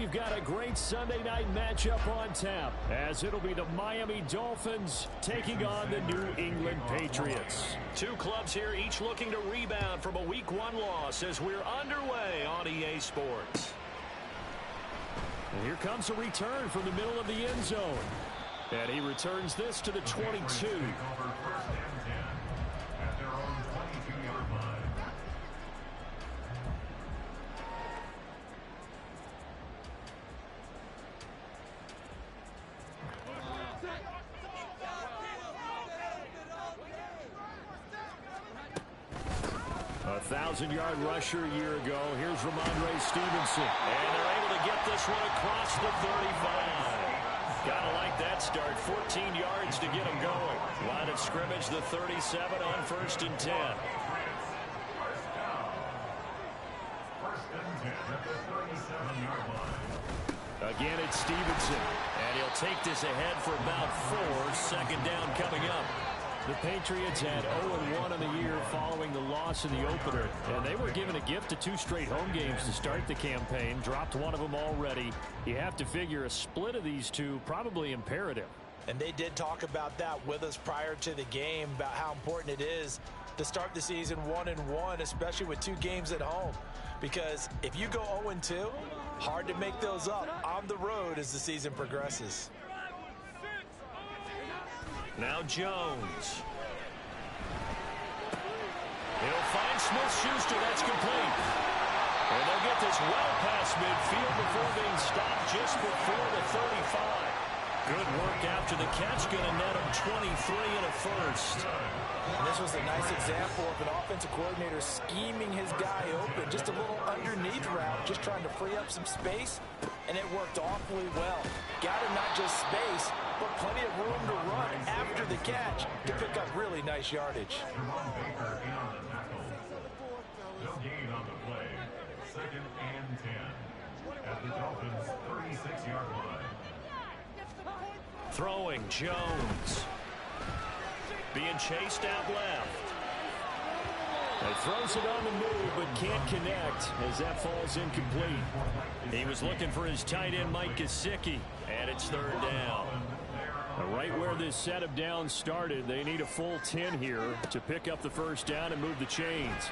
we've got a great Sunday night matchup on tap, as it'll be the Miami Dolphins taking on the New England Patriots. Two clubs here, each looking to rebound from a Week 1 loss as we're underway on EA Sports. And here comes a return from the middle of the end zone. And he returns this to the 22. A 1,000-yard rusher a year ago. Here's Ramondre Stevenson. And they're able to get this one across the 35. Gotta like that start. 14 yards to get them going. Line of scrimmage, the 37 on 1st and 10. Again, it's Stevenson. And he'll take this ahead for about 4. Second down coming up. The Patriots had 0-1 on the year following the loss in the opener. And they were given a gift of 2 straight home games to start the campaign. Dropped one of them already. You have to figure a split of these two probably imperative. And they did talk about that with us prior to the game, about how important it is to start the season 1-1, especially with 2 games at home. Because if you go 0-2, hard to make those up on the road as the season progresses. Now Jones. He'll find Smith-Schuster. That's complete. And they'll get this well past midfield before being stopped just before the 35. Good work after the catch. Going to net him 23 and a first. And this was a nice example of an offensive coordinator scheming his guy open. Just a little underneath route, just trying to free up some space. And it worked awfully well. Got him not just space, but plenty of room to run after the catch to pick up really nice yardage. No gain on the play. 2nd and 10 at the Dolphins' 36-yard line. Throwing Jones. Being chased out left. He throws it on the move, but can't connect as that falls incomplete. He was looking for his tight end, Mike Gesicki, and it's 3rd down. Right where this set of downs started, they need a full 10 here to pick up the first down and move the chains.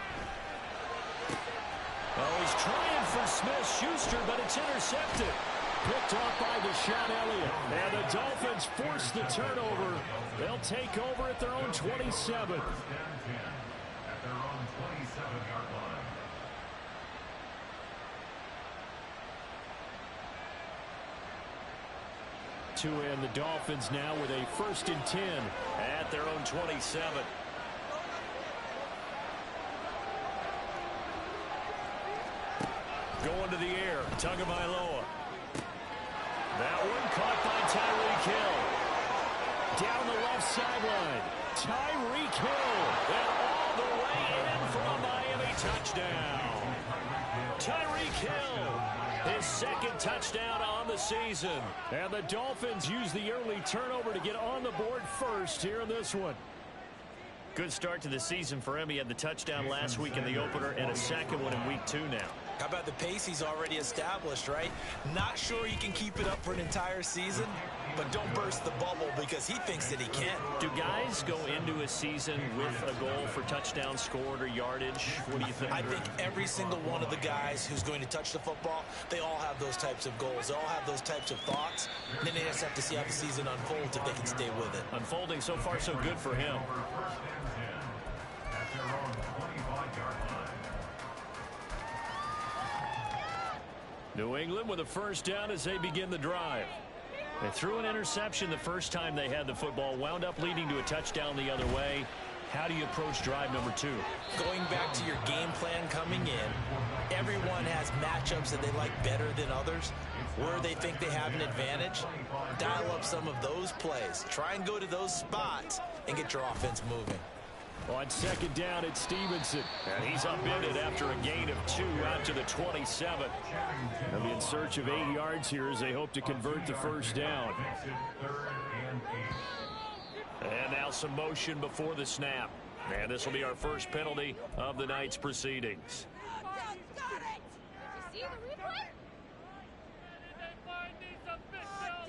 Oh, he's trying for Smith-Schuster, but it's intercepted. Picked off by Deshaun Elliott. And the Dolphins force the turnover. They'll take over at their own 27. At their own 27-yard line. To end the Dolphins now with a 1st and 10 at their own 27. Going to the air, Tagovailoa. That one caught by Tyreek Hill. Down the left sideline. Tyreek Hill. And all the way in for a Miami touchdown. Tyreek Hill, his 2nd touchdown on the season. And the Dolphins use the early turnover to get on the board first here in this one. Good start to the season for him. He had the touchdown last week in the opener and a 2nd one in Week 2 now. How about the pace he's already established, right? Not sure he can keep it up for an entire season, but don't burst the bubble because he thinks that he can. Do guys go into a season with a goal for touchdown scored or yardage? What do you think? I think every single one of the guys who's going to touch the football, they all have those types of goals. They all have those types of thoughts. And then they just have to see how the season unfolds if they can stay with it. Unfolding so far so good for him. 1st and 10 at their own 25-yard line. New England with a first down as they begin the drive. They threw an interception the first time they had the football, wound up leading to a touchdown the other way. How do you approach drive number 2? Going back to your game plan coming in, everyone has matchups that they like better than others. Where they think they have an advantage, dial up some of those plays. Try and go to those spots and get your offense moving. On 2nd down, it's Stevenson. And he's upended after a gain of 2 out to the 27. They'll be in search of 8 yards here as they hope to convert the first down. And now some motion before the snap. And this will be our first penalty of the night's proceedings.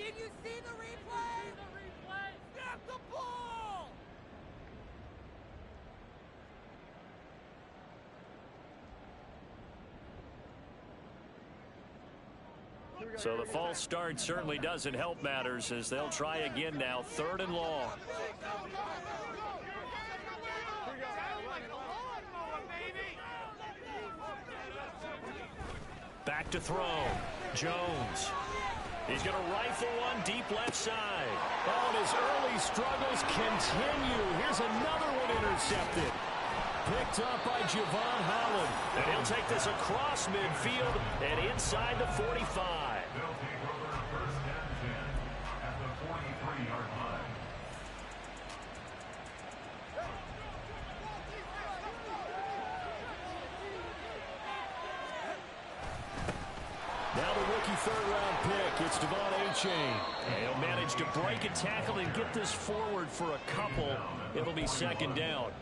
Did you see the replay? Snap the ball! So the false start certainly doesn't help matters as they'll try again now, 3rd and long. Back to throw. Jones. He's going to rifle one deep left side. Oh, and his early struggles continue. Here's another one intercepted. Picked up by Javon Holland. And he'll take this across midfield and inside the 45. They'll take over 1st and 10 at the 43-yard line. Now the rookie 3rd-round pick. It's Devon Achane. And he'll manage to break a tackle and get this forward for a couple. It'll be 2nd down.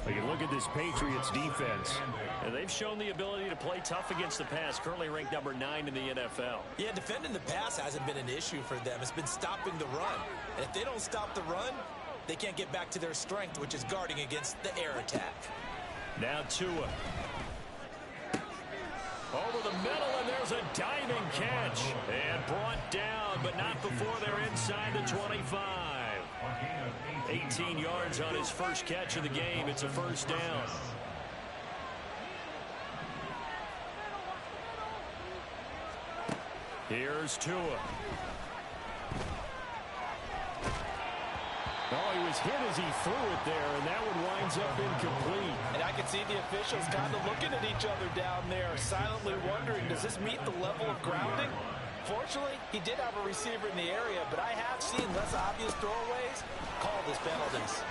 You look at this Patriots defense, and they've shown the ability to play tough against the pass, currently ranked number 9 in the NFL. Yeah, defending the pass hasn't been an issue for them. It's been stopping the run. And if they don't stop the run, they can't get back to their strength, which is guarding against the air attack. Now Tua. Over the middle, and there's a diving catch. And brought down, but not before they're inside the 25. 18 yards on his first catch of the game. It's a 1st down. Here's Tua. Oh, he was hit as he threw it there, and that one winds up incomplete. And I can see the officials kind of looking at each other down there, silently wondering, does this meet the level of grounding? Fortunately, he did have a receiver in the area, but I have seen less obvious throwaways call this penalties.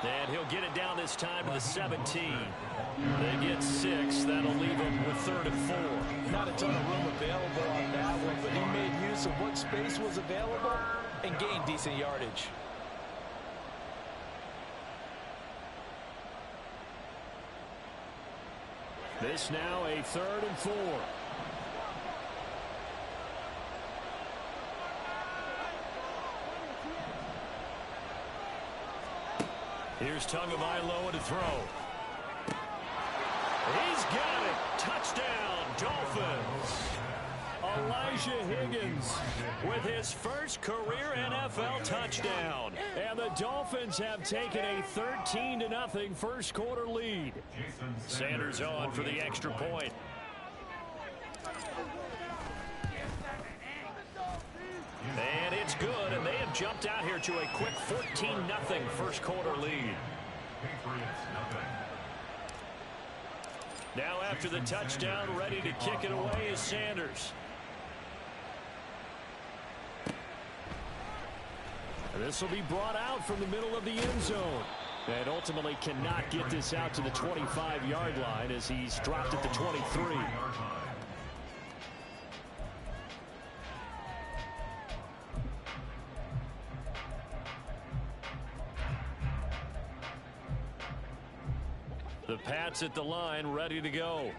And he'll get it down this time to the 17. They get 6. That'll leave him with 3rd and 4. Not a ton of room available on that one, but he made use of what space was available and gained decent yardage. This now a 3rd and 4. Here's Tagovailoa to throw. He's got it. Touchdown, Dolphins. Elijah Higgins with his first career NFL touchdown. And the Dolphins have taken a 13-0 first quarter lead. Sanders on for the extra point. And it's good, and they have jumped out here to a quick 14-0 first quarter lead. Now after the touchdown, ready to kick it away is Sanders. And this will be brought out from the middle of the end zone. And ultimately cannot get this out to the 25-yard line as he's dropped at the 23. The Pats at the line, ready to go.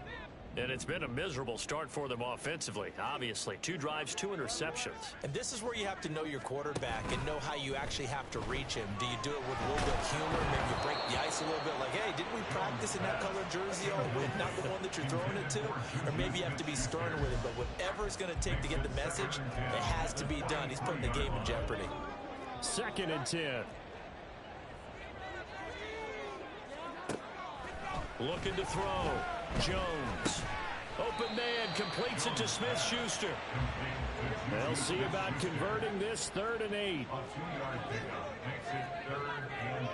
And it's been a miserable start for them offensively, obviously. 2 drives, 2 interceptions. And this is where you have to know your quarterback and know how you actually have to reach him. Do you do it with a little bit of humor? Maybe you break the ice a little bit like, hey, didn't we practice in that color jersey all week? Not the one that you're throwing it to? Or maybe you have to be stern with it. But whatever it's going to take to get the message, it has to be done. He's putting the game in jeopardy. 2nd and 10. Looking to throw. Jones. Open man, completes it to Smith-Schuster. They'll see about converting this 3rd and 8. A 2-yard pickup makes it 3rd and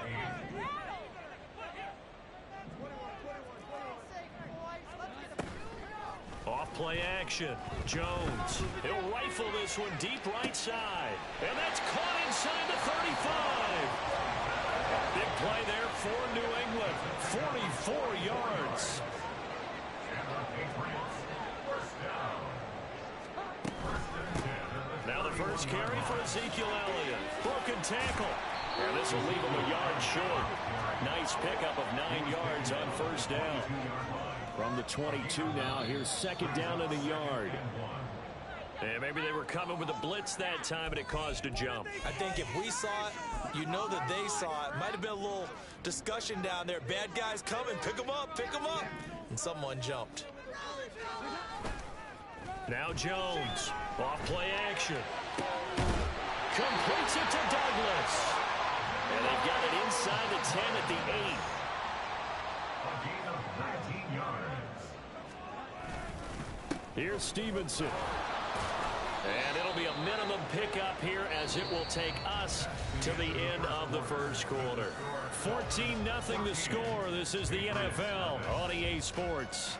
8. Off play action. Jones. He'll rifle this one deep right side. And that's caught inside the 35. Big play there for New England. 44 yards. Now the first carry for Ezekiel Elliott. Broken tackle. And this will leave him a yard short. Nice pickup of 9 yards on first down. From the 22 now, here's 2nd down and a yard. And maybe they were coming with a blitz that time, and it caused a jump. I think if we saw it, you know that they saw it. Might have been a little discussion down there. Bad guys coming. Pick them up. Pick them up. And someone jumped. Now Jones. Off play action. Completes it to Douglas. And they've got it inside the 10 at the 8. A gain of 19 yards. Here's Stevenson. And it'll be a minimum pickup here as it will take us to the end of the first quarter. 14-0 the score. This is the NFL on EA Sports.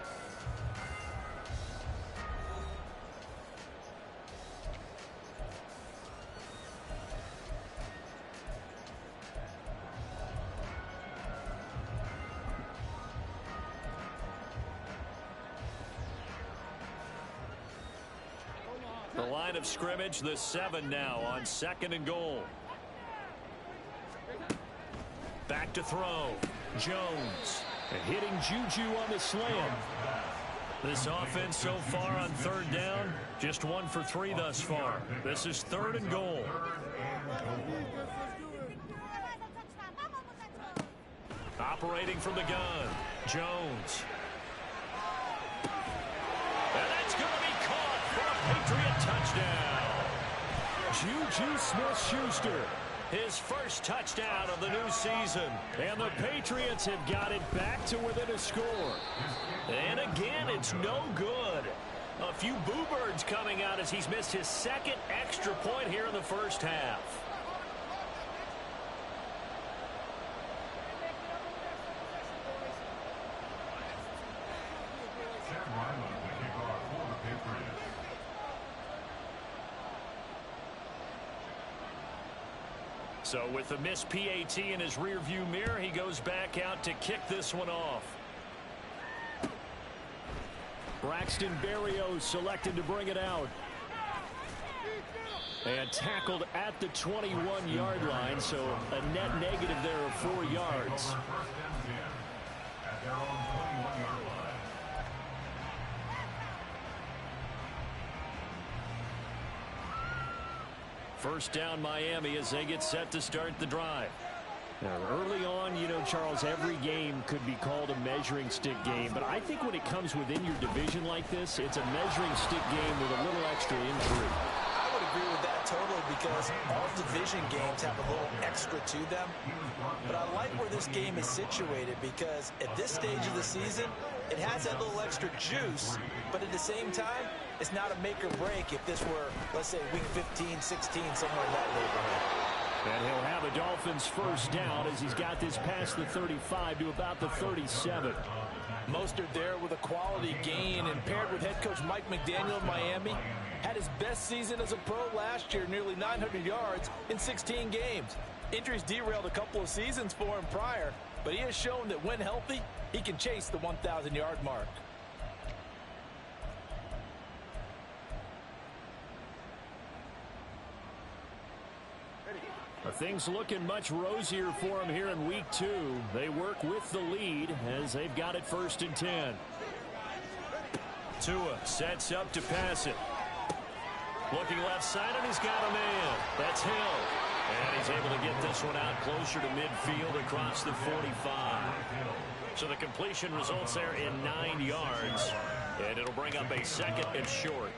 The line of scrimmage, the 7 now on 2nd and goal. Back to throw. Jones. And hitting Juju on the slam. This offense so far on 3rd down, just 1 for 3 thus far. This is 3rd and goal. Operating from the gun. Jones. And that's going to be caught for a Patriot touchdown. Juju Smith-Schuster. His first touchdown of the new season. And the Patriots have got it back to within a score. And again, it's no good. A few boo birds coming out as he's missed his 2nd extra point here in the first half. So with the missed PAT in his rearview mirror, he goes back out to kick this one off. Braxton Berrios selected to bring it out. And tackled at the 21-yard line, so a net negative there of 4 yards. At their own 21-yard line. First down Miami as they get set to start the drive. Now, early on, you know, Charles, every game could be called a measuring stick game. But I think when it comes within your division like this, it's a measuring stick game with a little extra intrigue. I would agree with that totally because all division games have a little extra to them. But I like where this game is situated because at this stage of the season, it has that little extra juice, but at the same time, it's not a make or break if this were, let's say, week 15, 16, somewhere in that neighborhood. And he'll have a Dolphins first down as he's got this past the 35 to about the 37. Mostert there with a quality gain and paired with head coach Mike McDaniel of Miami. Had his best season as a pro last year, nearly 900 yards in 16 games. Injuries derailed a couple of seasons for him prior, but he has shown that when healthy, he can chase the 1,000-yard mark. Things looking much rosier for him here in week 2. They work with the lead as they've got it 1st and 10. Tua sets up to pass it. Looking left side, and he's got a man. That's Hill. And he's able to get this one out closer to midfield across the 45. So the completion results there in 9 yards. And it'll bring up a 2nd and short.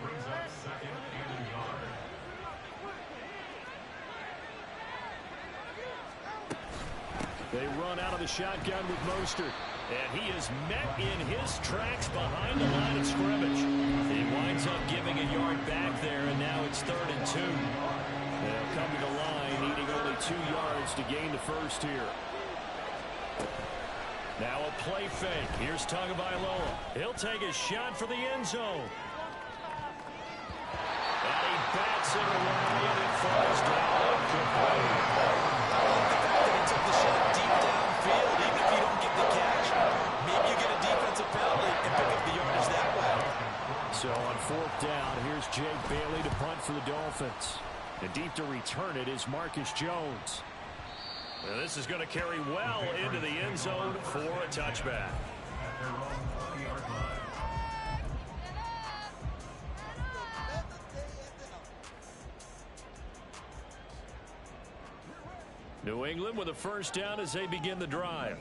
They run out of the shotgun with Mostert. And he is met in his tracks behind the line of scrimmage. He winds up giving a yard back there, and now it's 3rd and 2. They'll come to the line, needing only 2 yards to gain the first here. Now a play fake. Here's Tagovailoa. He'll take a shot for the end zone. And he bats it away, and it falls down complete. He took the shot deep downfield, even if you don't get the catch. Maybe you get a defensive penalty and pick up the yardage that way. So on 4th down, here's Jake Bailey to punt for the Dolphins. And deep to return it is Marcus Jones. And this is going to carry well into the end zone for a touchback. At their own 20-yard line. New England with a first down as they begin the drive.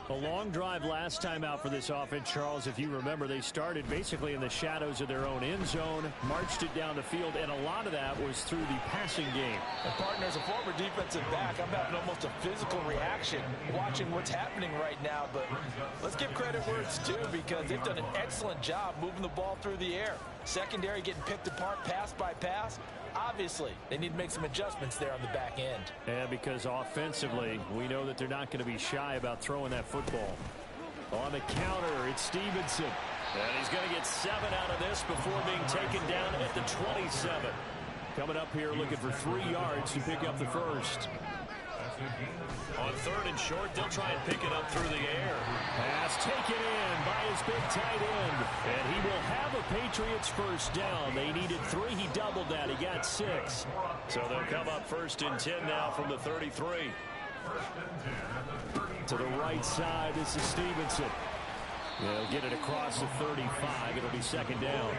A long drive last time out for this offense, Charles. If you remember, they started basically in the shadows of their own end zone, marched it down the field, and a lot of that was through the passing game. And partner, as a former defensive back, I'm having almost a physical reaction watching what's happening right now. But let's give credit where it's due, because they've done an excellent job moving the ball through the air. Secondary getting picked apart pass by pass. Obviously, they need to make some adjustments there on the back end. And because offensively, we know that they're not going to be shy about throwing that football. On the counter, it's Stevenson. And he's going to get 7 out of this before being taken down at the 27. Coming up here looking for 3 yards to pick up the first. On 3rd and short, they'll try and pick it up through the air. Pass taken in by his big tight end. And he will have a Patriots first down. They needed 3. He doubled that. He got 6. So they'll come up 1st and 10 now from the 33. To the right side, this is Stevenson. They'll get it across the 35. It'll be 2nd down.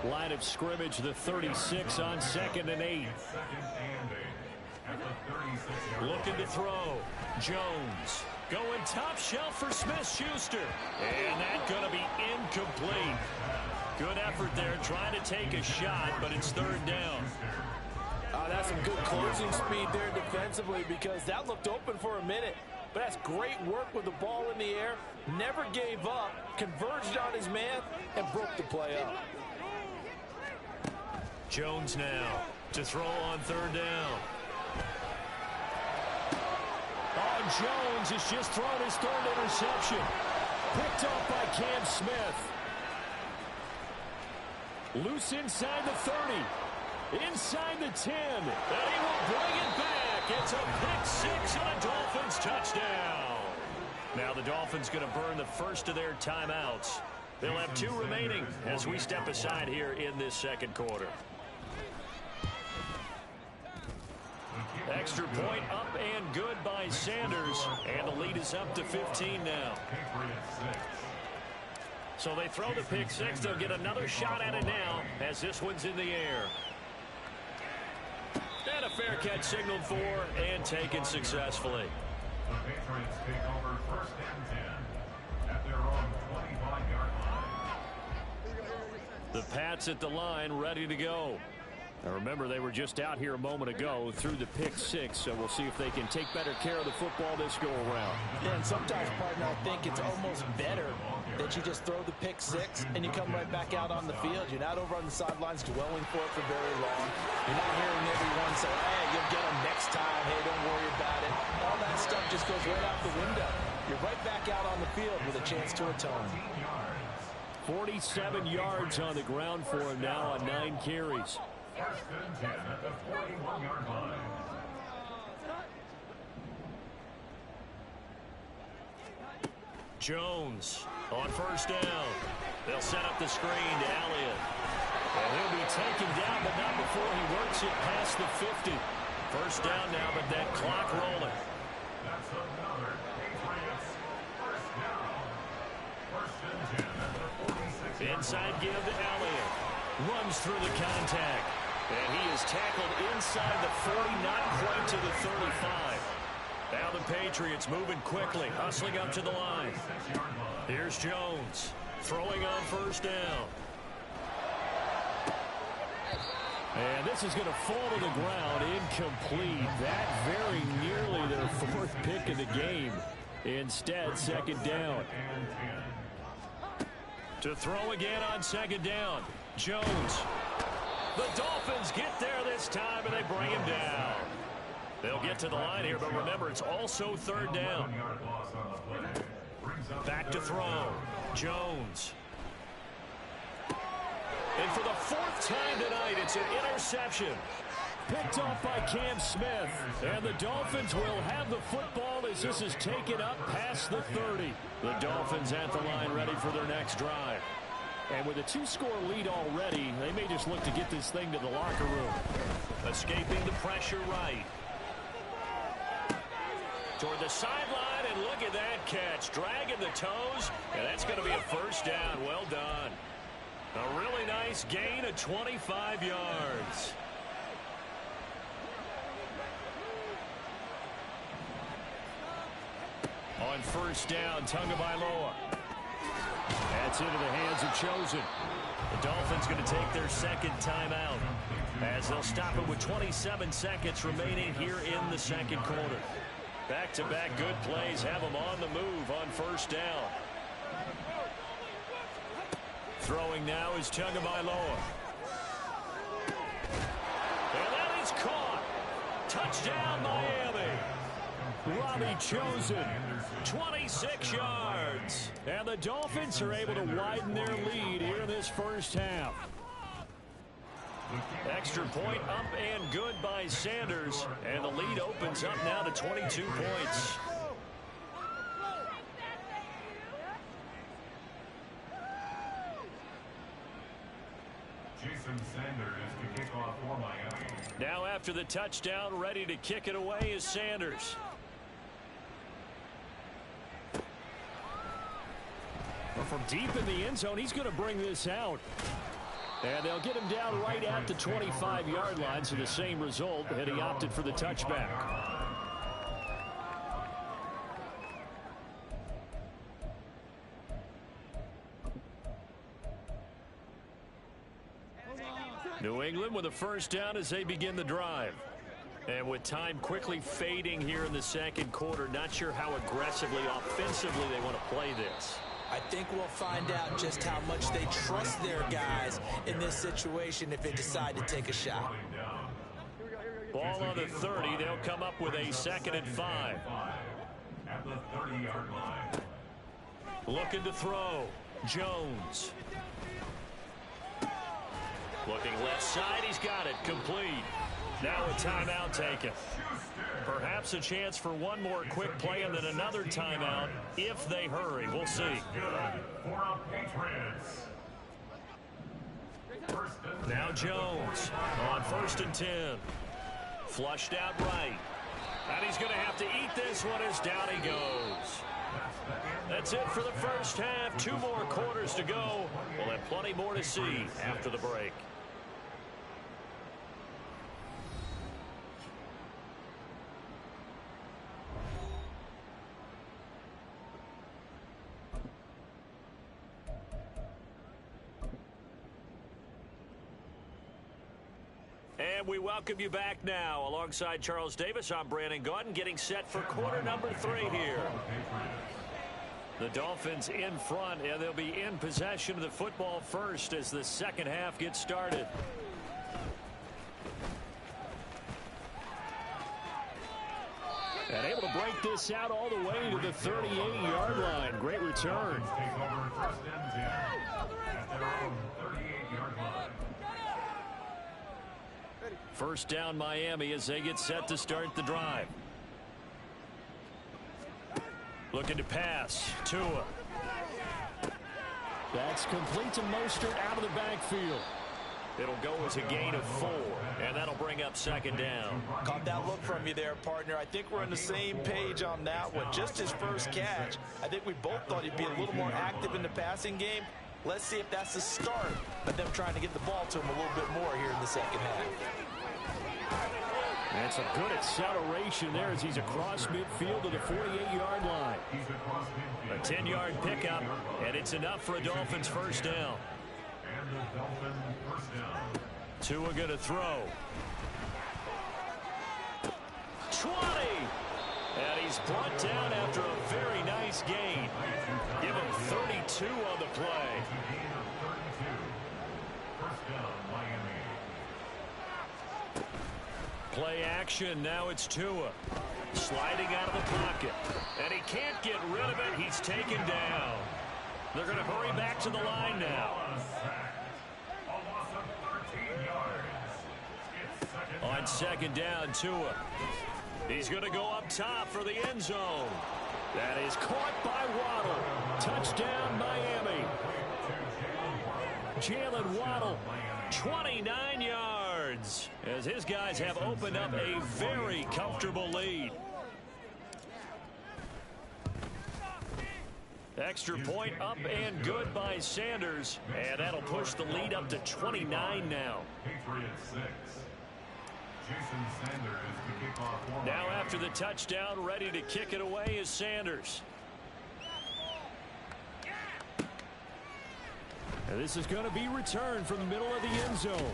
Line of scrimmage, the 36 on 2nd and 8. Looking to throw. Jones going top shelf for Smith-Schuster. And that's going to be incomplete. Good effort there trying to take a shot, but it's 3rd down. That's some good closing speed there defensively, because that looked open for a minute. But that's great work with the ball in the air. Never gave up, converged on his man, and broke the play up. Jones now to throw on 3rd down. Jones has just thrown his 3rd interception. Picked up by Cam Smith. Loose inside the 30. Inside the 10. And he will bring it back. It's a pick 6 and a Dolphins touchdown. Now the Dolphins going to burn the first of their timeouts. They'll have 2 remaining as we step aside here in this 2nd quarter. Extra point up and good by Sanders. And the lead is up to 15 now. So they throw the pick 6. They'll get another shot at it now as this one's in the air. And a fair catch signaled for and taken successfully. The Patriots take over 1st and 10 at their own 25-yard line. The Pats at the line, ready to go. Now remember, they were just out here a moment ago through the pick 6, so we'll see if they can take better care of the football this go-around. Yeah, and sometimes, partner, I think it's almost better that you just throw the pick 6 and you come right back out on the field. You're not over on the sidelines dwelling for it for very long. You're not hearing everyone say, hey, you'll get them next time. Hey, don't worry about it. All that stuff just goes right out the window. You're right back out on the field with a chance to atone. 47 yards on the ground for him now on 9 carries. 1st and 10 at the 41-yard line. Jones on 1st down. They'll set up the screen to Elliott. And he'll be taken down, but not before he works it past the 50. 1st down now, but that clock rolling. That's another Patriots 1st down. 1st and 10 at the 46-yard Inside give to Elliott. Runs through the contact. And he is tackled inside the 40, not quite to the 35. Now the Patriots moving quickly, hustling up to the line. Here's Jones, throwing on 1st down. And this is going to fall to the ground, incomplete. That very nearly their 4th pick of the game. Instead, 2nd down. To throw again on 2nd down, Jones. The Dolphins get there this time, and they bring him down. They'll get to the line here, but remember, it's also 3rd down. Back to throw. Jones. And for the 4th time tonight, it's an interception. Picked off by Cam Smith. And the Dolphins will have the football as this is taken up past the 30. The Dolphins at the line ready for their next drive. And with a 2-score lead already, they may just look to get this thing to the locker room. Escaping the pressure right. Toward the sideline, and look at that catch. Dragging the toes, and that's going to be a 1st down. Well done. A really nice gain of 25 yards. first down. Tagovailoa. That's into the hands of Chosen. The Dolphins going to take their second timeout as they'll stop it with 27 seconds remaining here in the second quarter. Back-to-back good plays have them on the move on first down. Throwing now is Tagovailoa. And that is caught. Touchdown, Miami. Robbie Chosen, 26 yards. And the Dolphins are able to widen their lead here in this first half. Extra point up and good by Sanders. And the lead opens up now to 22 points. Jason Sanders to kick off for Miami. Now after the touchdown, ready to kick it away is Sanders. Well, from deep in the end zone, he's going to bring this out. And they'll get him down right at the 25-yard line, so the same result, and he opted for the touchback. New England with a first down as they begin the drive. And with time quickly fading here in the second quarter, not sure how aggressively, offensively they want to play this. I think we'll find out just how much they trust their guys in this situation if they decide to take a shot. Ball on the 30. They'll come up with a 2nd and 5. At the 30-yard line. Looking to throw. Jones. Looking left side. He's got it. Complete. Now a timeout taken. Perhaps a chance for one more quick play and then another timeout if they hurry. We'll see. Now Jones on 1st and 10. Flushed out right. And he's going to have to eat this one as down he goes. That's it for the first half. 2 more quarters to go. We'll have plenty more to see after the break. And we welcome you back now. Alongside Charles Davis, I'm Brandon Gaudin, getting set for quarter number 3 here. The Dolphins in front, and they'll be in possession of the football first as the second half gets started. And able to break this out all the way to the 38-yard line. Great return. First down Miami as they get set to start the drive. Looking to pass. Tua. That's complete to Mostert out of the backfield. It'll go as a gain of 4, and that'll bring up 2nd down. Caught that look from you there, partner. I think we're on the same page on that one. Just his first catch. I think we both thought he'd be a little more active in the passing game. Let's see if that's the start of them trying to get the ball to him a little bit more here in the second half. That's a good acceleration there as he's across midfield to the 48-yard line. A 10-yard pickup, and it's enough for a Dolphins first down. And the Dolphins first down. Tua going to throw. 20! And he's brought down after a very nice gain. Give him 32 on the play. First down, Miami. Play action. Now it's Tua. Sliding out of the pocket. And he can't get rid of it. He's taken down. They're going to hurry back to the line now. On 2nd down, Tua. He's going to go up top for the end zone. That is caught by Waddle. Touchdown, Miami. Jalen Waddle, 29 yards, as his guys have opened up a very comfortable lead. Extra point up and good by Sanders, and that'll push the lead up to 29 now. Patriots 6. Jason Sanders to kick off. Now after the touchdown, ready to kick it away is Sanders. And this is going to be returned from the middle of the end zone.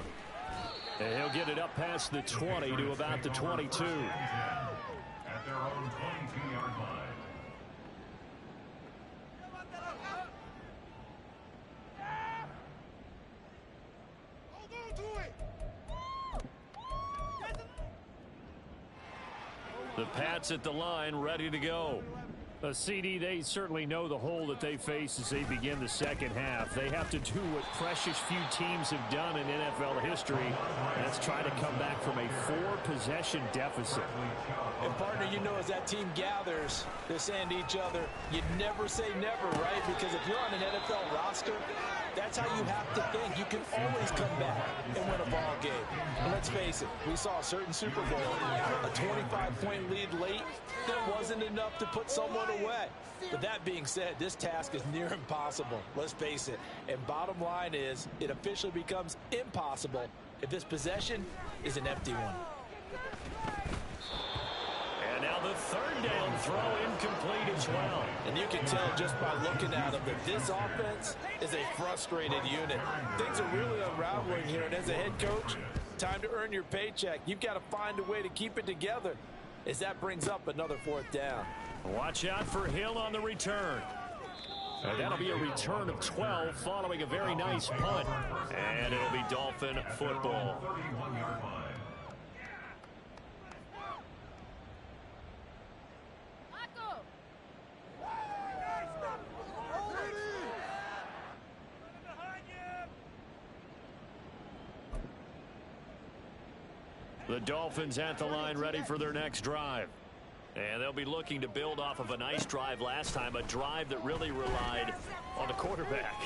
And he'll get it up past the 20 to about the 22. At their own 22-yard line. The Pats at the line, ready to go. CD, they certainly know the hole that they face as they begin the second half. They have to do what precious few teams have done in NFL history. That's try to come back from a 4-possession deficit. And, partner, you know, as that team gathers, they're saying to each other, you never say never, right? Because if you're on an NFL roster, that's how you have to think. You can always come back and win a ball game. And let's face it, we saw a certain Super Bowl, a 25-point lead late, that wasn't enough to put someone away. But that being said, this task is near impossible. Let's face it. And bottom line is, it officially becomes impossible if this possession is an empty one. And now the third down throw incomplete as well. And you can tell just by looking at them that this offense is a frustrated unit. Things are really unraveling here. And as a head coach, time to earn your paycheck. You've got to find a way to keep it together as that brings up another 4th down. Watch out for Hill on the return. And that'll be a return of 12 following a very nice punt. And it'll be Dolphin football. 31-yard line. The Dolphins at the line, ready for their next drive. And they'll be looking to build off of a nice drive last time, a drive that really relied on the quarterback.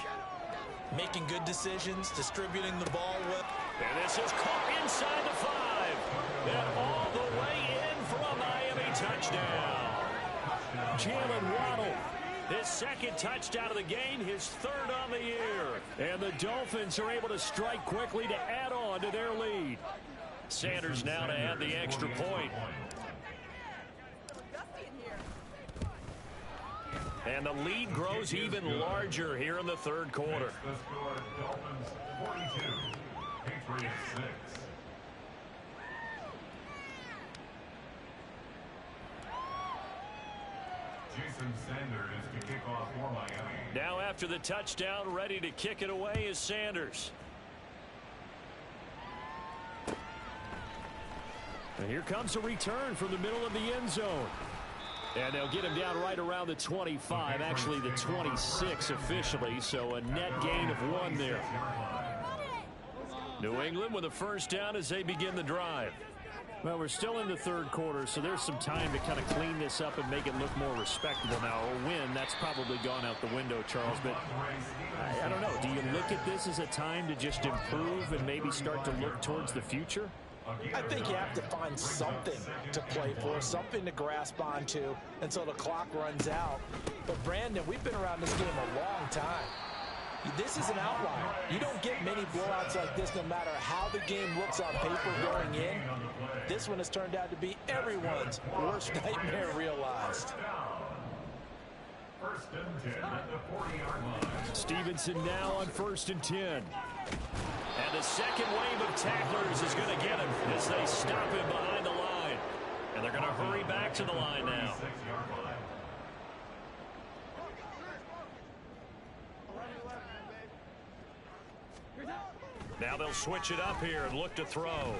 Making good decisions, distributing the ball well. And this is caught inside the 5. And all the way in for a Miami touchdown. Jalen Waddle, His second touchdown of the game, his 3rd on the year. and the Dolphins are able to strike quickly to add on to their lead. Sanders now to add the extra point. And the lead grows even larger here in the 3rd quarter. The score, Dolphins 42, Patriots 6. Jason Sanders to kick off for Miami. Now after the touchdown, ready to kick it away is Sanders. And here comes a return from the middle of the end zone. And they'll get him down right around the 25, actually the 26 officially, so a net gain of 1 there. New England with a first down as they begin the drive. Well, we're still in the 3rd quarter, so there's some time to kind of clean this up and make it look more respectable now. A win, that's probably gone out the window, Charles, but I don't know. Do you look at this as a time to just improve and maybe start to look towards the future? I think you have to find something to play for, something to grasp onto until the clock runs out. But, Brandon, we've been around this game a long time. This is an outlier. You don't get many blowouts like this no matter how the game looks on paper going in. This one has turned out to be everyone's worst nightmare realized. First and 10 at the 40-yard line. Stevenson now on 1st and 10. And the second wave of tacklers is going to get him as they stop him behind the line. And they're going to hurry back to the line now. 36-yard line. Now they'll switch it up here and look to throw.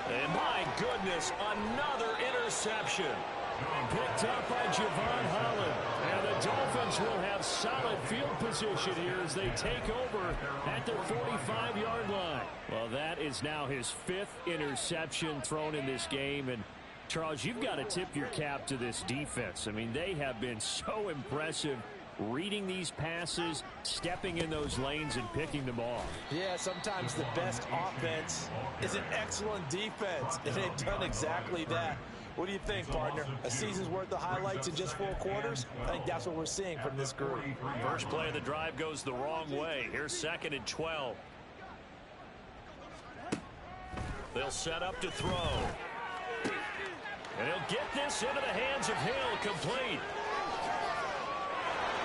And my goodness, another interception. Picked up by Javon Holland. And the Dolphins will have solid field position here as they take over at their 45-yard line. Well, that is now his 5th interception thrown in this game. And, Charles, you've got to tip your cap to this defense. I mean, they have been so impressive reading these passes, stepping in those lanes, and picking them off. Yeah, sometimes the best offense is an excellent defense, and they've done exactly that. What do you think, partner? A season's worth of highlights in just 4 quarters? I think that's what we're seeing from this group. First play of the drive goes the wrong way. Here's 2nd and 12. They'll set up to throw. And he'll get this into the hands of Hill, complete.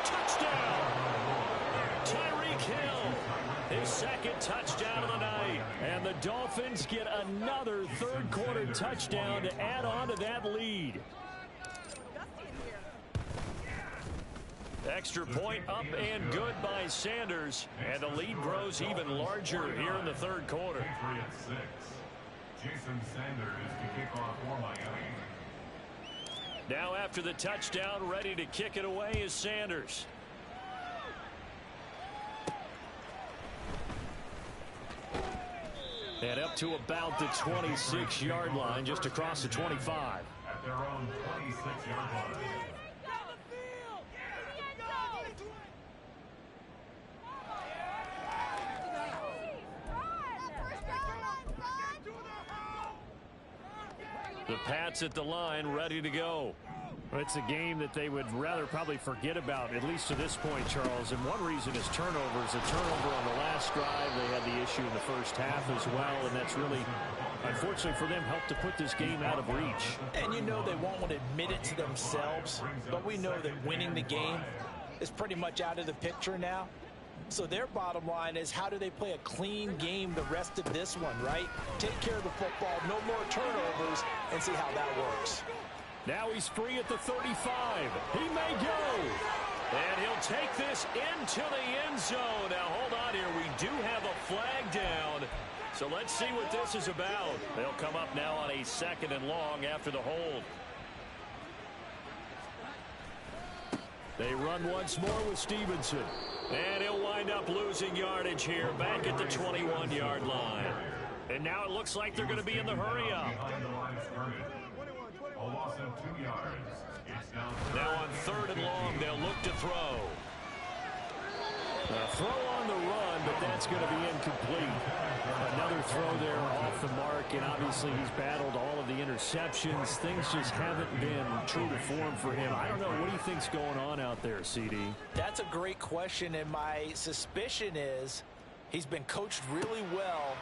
Touchdown! His second touchdown of the night. And the Dolphins get another third-quarter touchdown to add on to that lead. Extra point up and good by Sanders. And the lead grows even larger here in the third quarter. Patriots 6. Jason Sanders to kick off for Miami. Now after the touchdown, ready to kick it away is Sanders. And up to about the 26-yard line, just across the 25. At their own 26-yard line. The Pats at the line, ready to go. It's a game that they would rather probably forget about, at least to this point, Charles. And one reason is turnovers. A turnover on the last drive. They had the issue in the first half as well, and that's really, unfortunately for them, helped to put this game out of reach. And you know they won't want to admit it to themselves, but we know that winning the game is pretty much out of the picture now. So their bottom line is, how do they play a clean game the rest of this one, right? Take care of the football, no more turnovers, and see how that works. Now he's free at the 35. He may go. And he'll take this into the end zone. Now, hold on here. We do have a flag down. So let's see what this is about. They'll come up now on a 2nd and long after the hold. They run once more with Stevenson. And he'll wind up losing yardage here back at the 21-yard line. And now it looks like they're going to be in the hurry up. Behind the line of scrimmage. A loss of 2 yards. It's down. Now on 3rd and long, they'll look to throw. A throw on the run, but that's going to be incomplete. Another throw there off the mark, and obviously he's battled all of the interceptions. Things just haven't been true to form for him. I don't know. What do you think's going on out there, CD? That's a great question, and my suspicion is he's been coached really well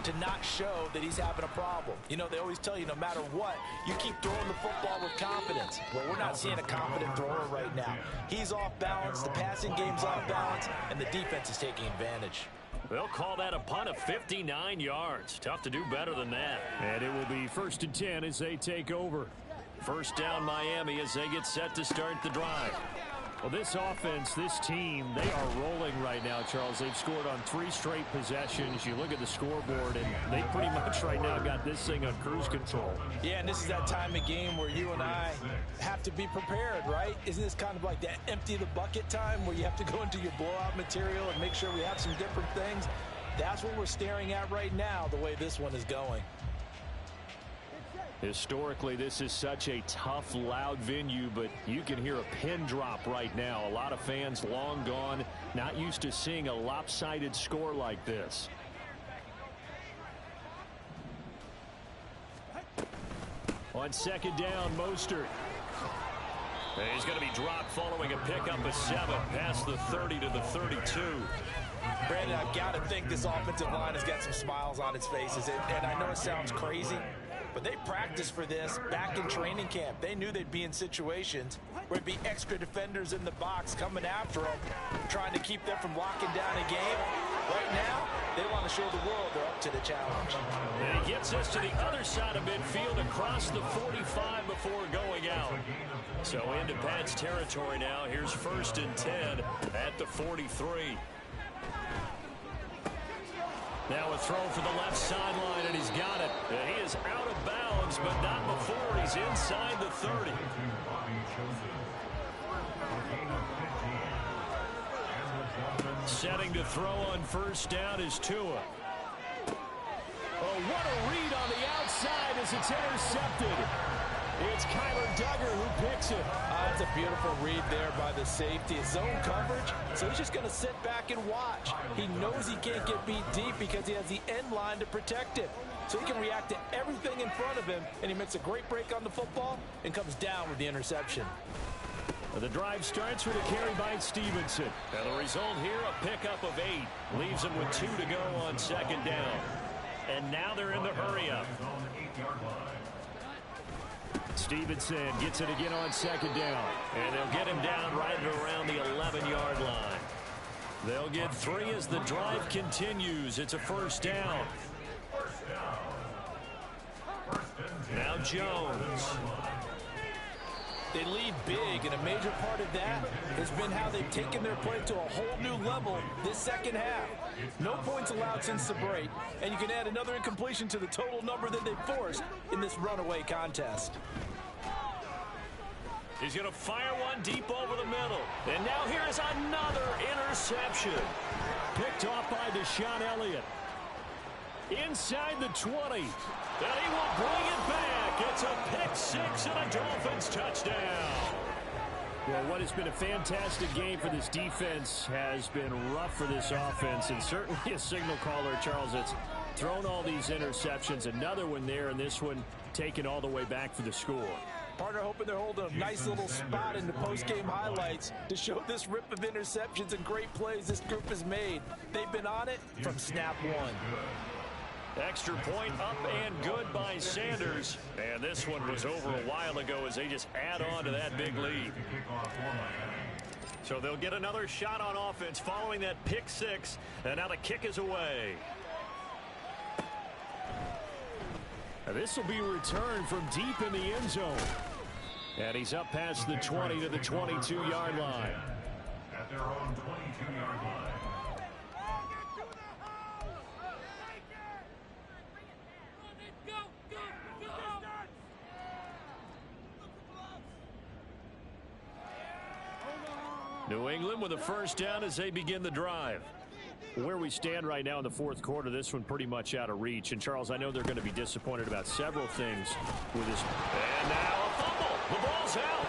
to not show that he's having a problem. You know, they always tell you no matter what, you keep throwing the football with confidence. Well, we're not seeing a confident thrower right now. He's off balance, the passing game's off balance, and the defense is taking advantage. They'll call that a punt of 59 yards. Tough to do better than that. And it will be 1st and 10 as they take over. First down Miami as they get set to start the drive. Well, this offense, this team, they are rolling right now, Charles. They've scored on 3 straight possessions. You look at the scoreboard, and they pretty much right now got this thing on cruise control. Yeah, and this is that time of game where you and I have to be prepared, right? Isn't this kind of like that empty the bucket time where you have to go into your blowout material and make sure we have some different things? That's what we're staring at right now, the way this one is going. Historically, this is such a tough, loud venue, but you can hear a pin drop right now. A lot of fans long gone, not used to seeing a lopsided score like this. On 2nd down, Mostert. And he's going to be dropped following a pickup of 7 past the 30 to the 32. Brandon, I've got to think this offensive line has got some smiles on its faces, and I know it sounds crazy, but they practiced for this back in training camp. They knew they'd be in situations where it'd be extra defenders in the box coming after them, trying to keep them from locking down a game. Right now, they want to show the world they're up to the challenge. And he gets us to the other side of midfield across the 45 before going out. So into Pats territory now. Here's 1st and 10 at the 43. Now a throw for the left sideline, and he's got it. And he is out of bounds, but not before he's inside the 30. Setting to throw on 1st down is Tua. Oh, what a read on the outside as it's intercepted. It's Kyler Duggar who picks it. That's a beautiful read there by the safety. Zone coverage, so he's just going to sit back and watch. He knows he can't get beat deep because he has the end line to protect him. So he can react to everything in front of him, and he makes a great break on the football and comes down with the interception. The drive starts with a carry by Stevenson. And the result here, a pickup of 8. Leaves him with 2 to go on 2nd down. And now they're in the hurry-up. Stevenson gets it again on 2nd down. And they'll get him down right around the 11-yard line. They'll get 3 as the drive continues. It's a first down. Now Jones. They lead big, and a major part of that has been how they've taken their play to a whole new level this second half. No points allowed since the break, and you can add another incompletion to the total number that they forced in this runaway contest. He's going to fire one deep over the middle. And now here's another interception. Picked off by Deshaun Elliott. Inside the 20. And he will bring it back. It's a pick-6 and a Dolphins touchdown. Well, what has been a fantastic game for this defense has been rough for this offense, and certainly a signal caller, Charles, that's thrown all these interceptions. Another one there, and this one taken all the way back for the score. Partner hoping they're holding a nice little spot in the post-game highlights to show this rip of interceptions and great plays this group has made. They've been on it from snap one. Extra point up and good by Sanders. And this one was over a while ago as they just add on to that big lead. So they'll get another shot on offense following that pick-6. And now the kick is away. This will be returned from deep in the end zone. And he's up past the 20 to the 22-yard line. At their own 22-yard line. New England with a first down as they begin the drive. Where we stand right now in the fourth quarter, this one pretty much out of reach. And, Charles, I know they're going to be disappointed about several things with this. And now a fumble. The ball's out.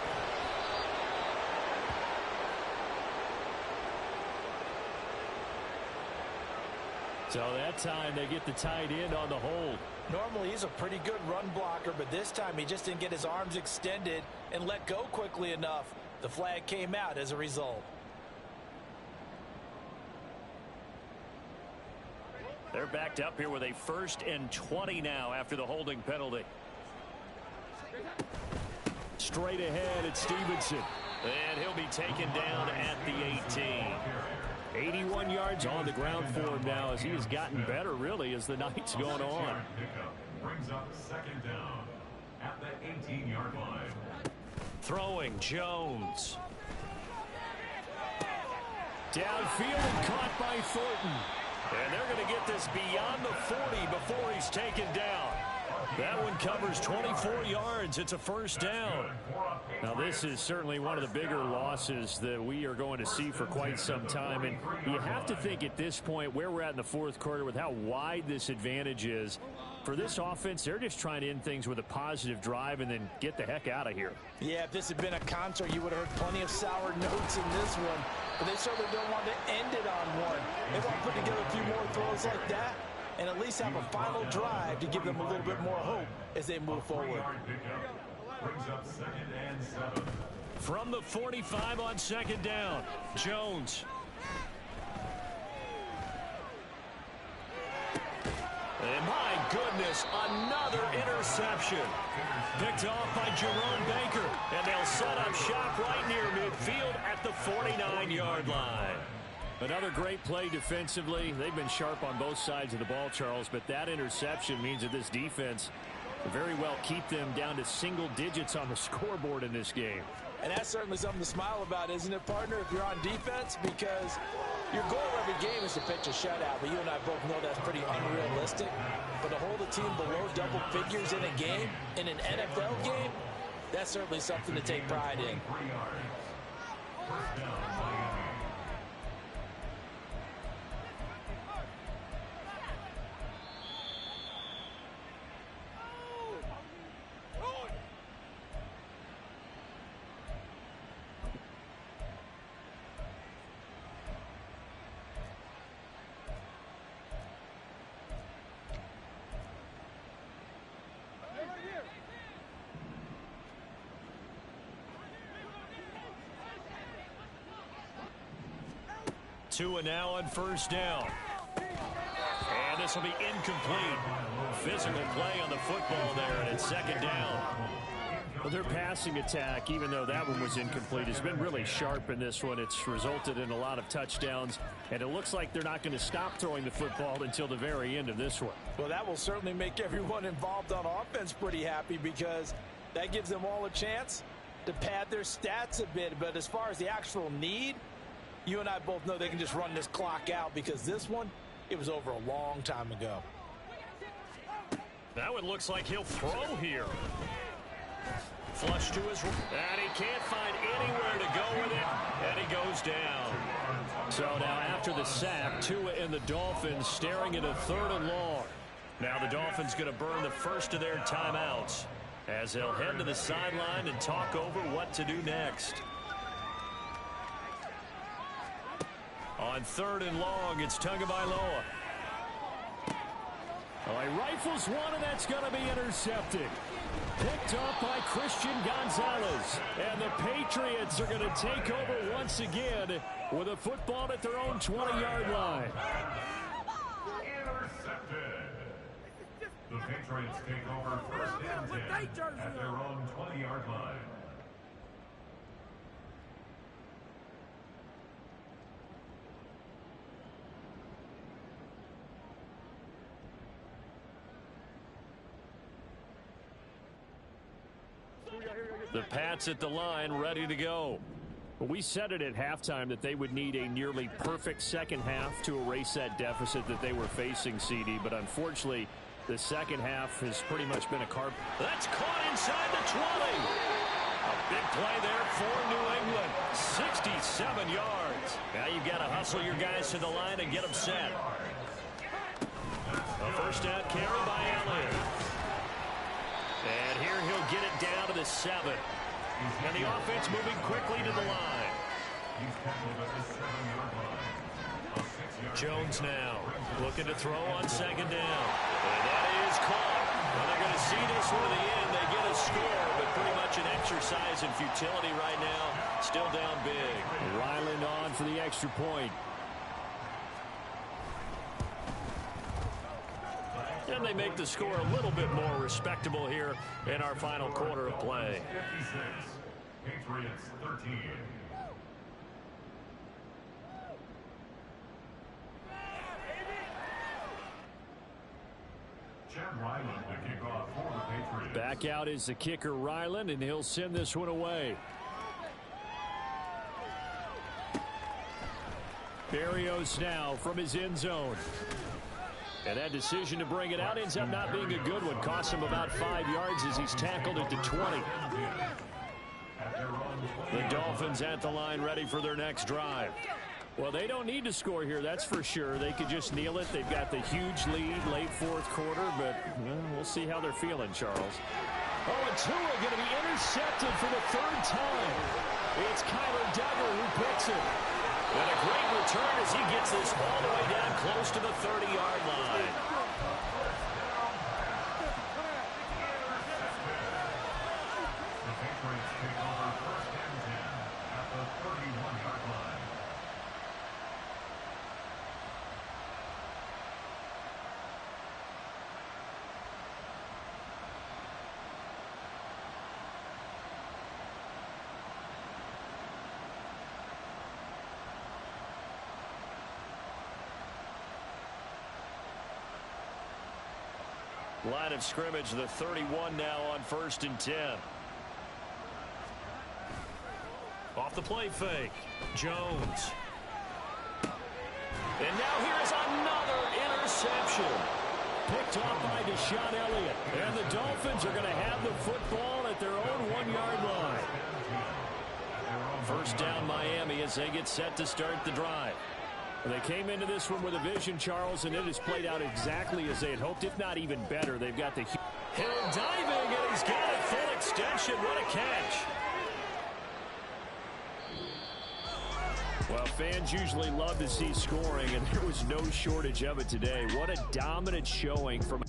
So that time they get the tight end on the hold. Normally he's a pretty good run blocker, but this time he just didn't get his arms extended and let go quickly enough. The flag came out as a result. They're backed up here with a 1st and 20 now after the holding penalty. Straight ahead at Stevenson. And he'll be taken down at the 18. 81 yards on the ground for him now as he has gotten better, really, as the night's going on. Brings up 2nd down at the 18-yard line. Throwing Jones. Downfield and caught by Thornton. And they're going to get this beyond the 40 before he's taken down. That one covers 24 yards. It's a first down. Now, this is certainly one of the bigger losses that we are going to see for quite some time. And you have to think at this point where we're at in the fourth quarter with how wide this advantage is. For this offense, they're just trying to end things with a positive drive and then get the heck out of here. Yeah, if this had been a concert, you would have heard plenty of sour notes in this one. But they certainly don't want to end it on one. They want to put together a few more throws like that and at least have a final drive to give them a little bit more hope as they move forward. Brings up 2nd and 7. From the 45 on 2nd down, Jones. And my goodness, another interception. Picked off by Jerome Baker. And they'll set up shop right near midfield at the 49-yard line. Another great play defensively. They've been sharp on both sides of the ball, Charles, but that interception means that this defense very well keep them down to single digits on the scoreboard in this game. And that's certainly something to smile about, isn't it, partner, if you're on defense? Because your goal every game is to pitch a shutout, but you and I both know that's pretty unrealistic. But to hold a team below double figures in a game, in an NFL game, that's certainly something to take pride in. First down, Miami. Two and now on first down. And this will be incomplete. Physical play on the football there, and it's 2nd down. Well, their passing attack, even though that one was incomplete, has been really sharp in this one. It's resulted in a lot of touchdowns, and it looks like they're not going to stop throwing the football until the very end of this one. Well, that will certainly make everyone involved on offense pretty happy, because that gives them all a chance to pad their stats a bit. But as far as the actual need, you and I both know they can just run this clock out, because this one, it was over a long time ago. That one looks like he'll throw here. Flush to his right, and he can't find anywhere to go with it, and he goes down. So now after the sack, Tua and the Dolphins staring at a 3rd and long. Now the Dolphins going to burn the first of their timeouts as they'll head to the sideline and talk over what to do next. On 3rd and long, it's Tagovailoa. Oh, he rifles one, and that's going to be intercepted. Picked up by Christian Gonzalez. And the Patriots are going to take over once again with a football at their own 20-yard line. Intercepted. The Patriots take over 1st and 10 at their own 20-yard line. The Pats at the line, ready to go. Well, we said it at halftime that they would need a nearly perfect second half to erase that deficit that they were facing, CD. But unfortunately, the second half has pretty much been a carp. That's caught inside the 20. A big play there for New England. 67 yards. Now you've got to hustle your guys to the line and get them set. A first down carry by Elliott. And here he'll get it down to the 7. And the offense moving quickly to the line. Jones now looking to throw on 2nd down. And that is caught. Well, they're going to see this one to the end. They get a score, but pretty much an exercise in futility right now. Still down big. Ryland on for the extra point. And they make the score a little bit more respectable here in our final quarter of play. 56, Patriots 13. Chad Ryland to kick off for the Patriots. Back out is the kicker, Ryland, and he'll send this one away. Berrios now from his end zone. And that decision to bring it out ends up not being a good one. Costs him about 5 yards as he's tackled at the 20. The Dolphins at the line ready for their next drive. Well, they don't need to score here, that's for sure. They could just kneel it. They've got the huge lead late 4th quarter, but well, we'll see how they're feeling, Charles. Oh, and Tua going to be intercepted for the 3rd time. It's Kyler Duggar who picks it. And a great return as he gets this all the way down close to the 30-yard line. The Patriots take over 1st and 10 at the 31-yard line. Line of scrimmage, the 31 now on 1st and 10. Off the play fake. Jones. And now here's another interception. Picked off by Deshaun Elliott. And the Dolphins are going to have the football at their own 1-yard line. First down Miami as they get set to start the drive. They came into this one with a vision, Charles, and it has played out exactly as they had hoped, if not even better. They've got the Hill diving, and he's got a full extension. What a catch. Well, fans usually love to see scoring, and there was no shortage of it today. What a dominant showing from